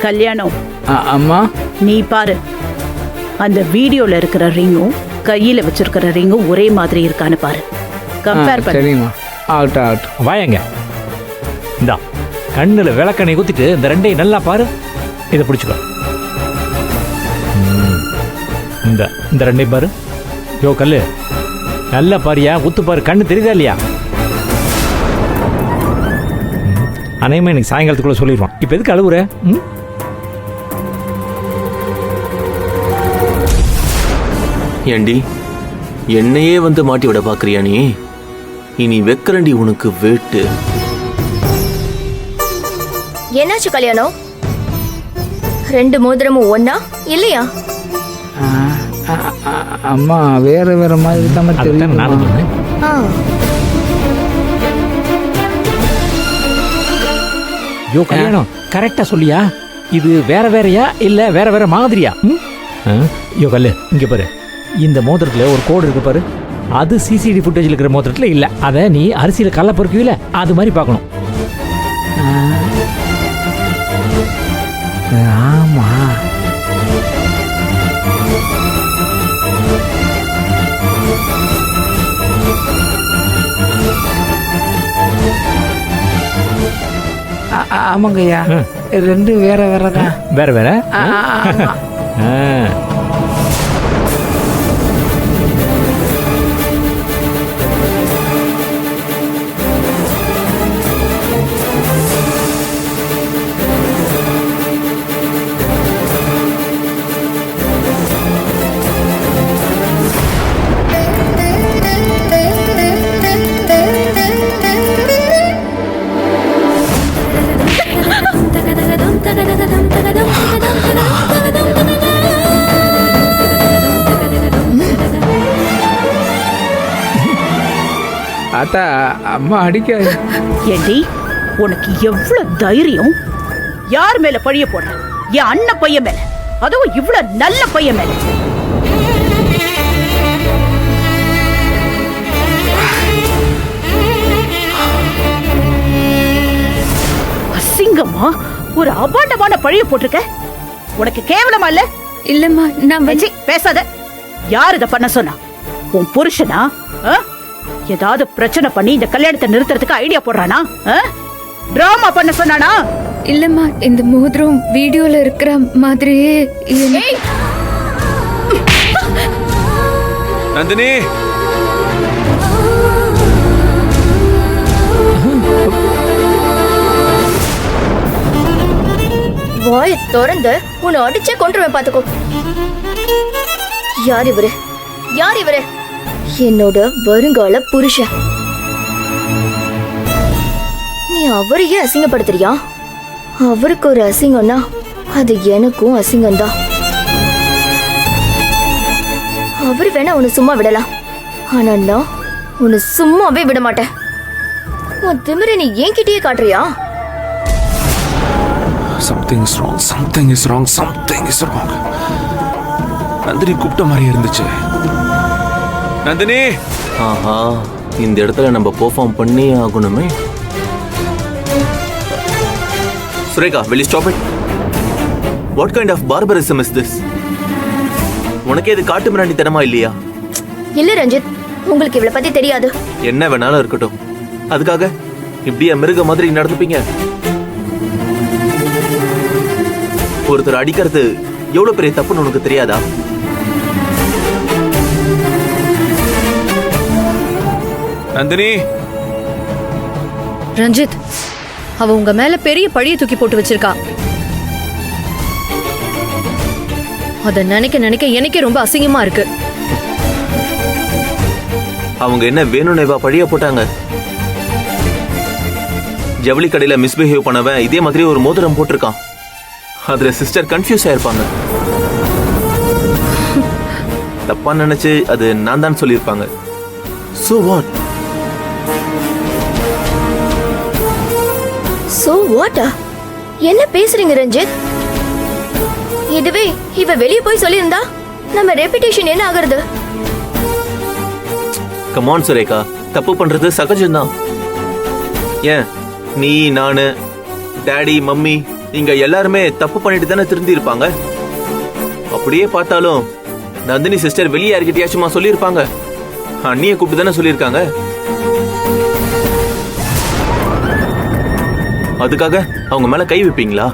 கல்யாணம். அம்மா நீ பாரு, அந்த வீடியோல இருக்கிற ரிங்கும் கையில வச்சிருக்கிற ரிங்கும் ஒரே மாதிரி இருக்கான்னு பாரு. கம்பேர் பண்ணு. சரிம்மா, ஆகட்டும் ஆகட்டும். வாயங்க, இந்தா கண்ணுல விளக்கணை குத்திட்டு இந்த ரெண்டையும் நல்லா பாரு. இதை பிடிச்சிக்கோ. இந்த இந்த ரெண்டையும் பாரு. யோ கல்லு, நல்லா பாரியா, குத்து பாரு. கண்ணு தெரியுதா இல்லையா? அனைமா எனக்கு சாயங்காலத்துக்குள்ள சொல்லிடுவான். இப்போ எதுக்கு அழுவுற? ஏண்டி என்னையே வந்து மாட்டி விட பாக்குறியா நீ? இனி வெக்கரண்டி உனக்கு வேட்டு. என்னாச்சு கல்யாணம்? ரெண்டு மோதிரமும் ஒன்னா இல்லையா? அம்மா வேற வேற மாதிரி தான் தெரியும். நானும் சொன்னேன். யோ கல்யாணம், கரெக்டா சொல்லியா? இது வேற வேறையா இல்ல வேற வேற மாதிரியா? யோ கல்லு, இங்க பாரு. இந்த மோதிரத்துல ஒரு கோடு இருக்கு பாரு. அது சிசிடி ஃபுட்டேஜ்ல இருக்கிற மோதிரத்துல இல்ல. அத நீ அரிசியில கல்ல பொறுக்குவில, அது மாதிரி பார்க்கணும். ஆமா, ஆமாங்கய்யா, ரெண்டும் வேற வேற தான். வேற வேற. அத்தா, அம்மா அடிக்க. ஏண்டி, உனக்கு எவ்வளவு தைரியம்? யார் மேல பழிய போடுற? என் அண்ணன் பையன் மேல, அதுவும் இவ்வளவு நல்ல பையன் மேல. அசிங்கமா ஒரு அபாண்டமான பழிய போட்டிருக்க. உனக்கு கேவலமா இல்ல? இல்லம்மா, நான் பேசாத. யார் இத பண்ண சொன்னா? உன் புருஷனா? ஏதாவது பிரச்சனை பண்ணி இந்த கல்யாணத்தை நிறுத்துறதுக்கு ஐடியா போடுறானா? டிராமா பண்ண சொன்னானா? இல்லம்மா, இந்த மோதிரம் வீடியோல இருக்கிற மாதிரியே. நந்தினி, வாய் திறந்து உன்னை அடிச்சே கொன்றுவேன் பாத்துக்கோ. யார் இவரு? யார் இவரு? என்னோட வருங்கால புருஷன். நீ அவரையே அசிங்கப்படுத்துறியா? அவருக்கு ஒரு அசிங்கம்னா அது எனக்கும் அசிங்கம்தான். அவரு வேணா உன்னை சும்மா விடலாம், ஆனா நான் உன்னை சும்மாவே விட மாட்டேன். உன் திமிரை நீ என்கிட்டயே காட்டுறியா? Something is wrong, something is wrong, something is wrong. Nandini கூப்பிட்ட மாதிரி இருந்துச்சு. நந்தினி, ஆஹா, இந்த இடத்துல நம்ம பெர்ஃபார்ம் பண்ணி ஆகணுமே. Surekha, will you stop it? What kind of barbarism is this? உனக்கே இது காட்டு மிராண்டித்தனமா இல்லையா? இல்ல ரஞ்சித், உங்களுக்கு இவளை பத்தி தெரியாது. என்ன வேணாலும் இருக்கட்டும், அதுக்காக இப்படியே மிருக மாதிரி நடந்துப்பீங்க? ஒருத்தர் அடிக்கிறது எவ்வளவு பெரிய தப்புன்னு உனக்கு தெரியாதா? நந்தினி. ரஞ்சித், அவ உங்க மேல பெரிய பழிய தூக்கி போட்டு வச்சிருக்கா. அத நினைக்க நினைக்க எனக்கே ரொம்ப அசிங்கமா இருக்கு. அவங்க என்ன வேணும்னேவா பழிய போட்டாங்க? ஜவுளி கடையில மிஸ்பிஹேவ் பண்ணவன் இதே மாதிரி ஒரு மோதிரம் போட்டிருக்கான். அதுல சிஸ்டர் கன்ஃபியூஸ் ஆயிருப்பாங்க. தப்பா நினைச்சு அது நான் தான் சொல்லியிருப்பாங்க. So what? So what? என்ன பேசுறீங்க ரஞ்சித்? இதுவே இவ வெளிய போய் சொல்லியிருந்தா நம்ம ரெபுடேஷன் என்ன ஆகுறது? கமான் சுரேகா, தப்பு பண்றது சகஜம்தான். ஏன் நீ, நானு, டாடி, மம்மி இங்க எல்லாருமே தப்பு பண்ணிட்டு தானே திருந்தி இருப்பாங்க. அப்படியே பார்த்தாலும் நந்தினி சிஸ்டர் வெளியே யார்கிட்டயாச்சுமா சொல்லியிருப்பாங்க. அண்ணியை கூப்பிட்டு தானே சொல்லியிருக்காங்க. அதுக்காக அவங்க மேல கை வைப்பீங்களா?